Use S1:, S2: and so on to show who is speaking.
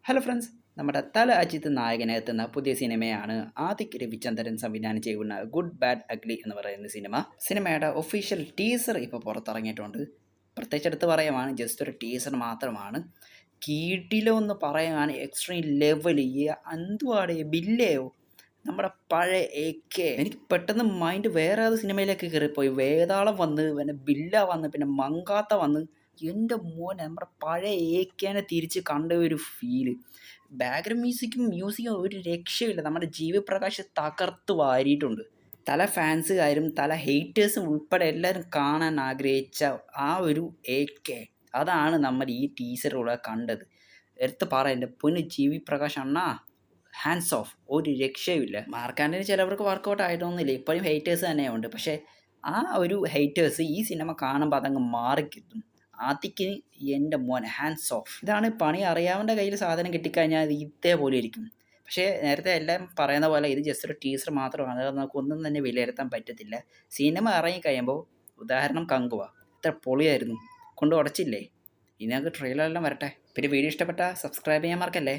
S1: Hello friends, നമ്മുടെ തല അജിത്ത് നായകനെത്തുന്ന പുതിയ സിനിമയാണ് ആദിക് രവിചന്ദ്രൻ സംവിധാനം ചെയ്യുന്ന ഗുഡ് ബാഡ് അഗ്ലി എന്ന് പറയുന്ന സിനിമയുടെ ഒഫീഷ്യൽ ടീസർ ഇപ്പോൾ പുറത്തിറങ്ങിയിട്ടുണ്ട്. പ്രത്യേകിച്ച് എടുത്ത് പറയുവാണ്, ജസ്റ്റ് ഒരു ടീസർ മാത്രമാണ്. കീട്ടിലോ എന്ന് പറയുവാണ്, എക്സ്ട്രീം ലെവൽ എന്തുവാടേ ബില്ലയോ നമ്മുടെ പഴയ എനിക്ക് പെട്ടെന്ന് മൈൻഡ് വേറെ ഏത് സിനിമയിലേക്ക് കയറിപ്പോയി. വേതാളം വന്ന്, പിന്നെ ബില്ല വന്ന്, പിന്നെ മങ്കാത്ത വന്ന്. എൻ്റെ മോനെ, നമ്മുടെ പഴയ ഏക്കേനെ തിരിച്ച് കണ്ട ഒരു ഫീല്. ബാക്ക്ഗ്രൗണ്ട് മ്യൂസിക്കും ഒരു രക്ഷയില്ല. നമ്മുടെ ജീവി പ്രകാശ് തകർത്ത് വാരിയിട്ടുണ്ട്. തല ഫാൻസുകാരും തല ഹെയ്റ്റേഴ്സും ഉൾപ്പെടെ എല്ലാവരും കാണാൻ ആഗ്രഹിച്ച ആ ഒരു AK, അതാണ് നമ്മൾ ഈ ടീസറിലൂടെ കണ്ടത്. എടുത്ത് പറ എൻ്റെ പൊന്ന് ജീവി പ്രകാശ് അണ്ണാ, ഹാൻഡ്സ് ഓഫ്. ഒരു രക്ഷയുമില്ല. മാർക്കാൻഡിന് ചിലവർക്ക് വർക്കൗട്ട് ആയിട്ടൊന്നുമില്ല, ഇപ്പോഴും ഹെയ്റ്റേഴ്സ് തന്നെയുണ്ട്. പക്ഷേ ആ ഒരു ഹെയ്റ്റേഴ്സ് ഈ സിനിമ കാണുമ്പോൾ അതങ്ങ് മാറിക്കിട്ടും. ആത്തിക്ക് എൻ്റെ മോൻ ഹാൻഡ്സ് ഓഫ്. ഇതാണ് പണി. അറിയാവുന്ന കയ്യിൽ സാധനം കിട്ടിക്കഴിഞ്ഞാൽ ഇത് ഇതേപോലെ ഇരിക്കും. പക്ഷേ നേരത്തെ എല്ലാം പറയുന്ന പോലെ ഇത് ജസ്റ്റ് ഒരു ടീസർ മാത്രമാണ്. അത് നമുക്കൊന്നും തന്നെ വിലയിരുത്താൻ പറ്റത്തില്ല. സിനിമ ഇറങ്ങിക്കഴിയുമ്പോൾ, ഉദാഹരണം കങ്കുവ, ഇത്ര പൊളിയായിരുന്നു, കൊണ്ട് ഉടച്ചില്ലേ. ഇനി ഞങ്ങൾക്ക് ട്രെയിലറെല്ലാം വരട്ടെ. പിന്നെ വീഡിയോ ഇഷ്ടപ്പെട്ടാൽ സബ്സ്ക്രൈബ് ചെയ്യാൻ മറക്കല്ലേ.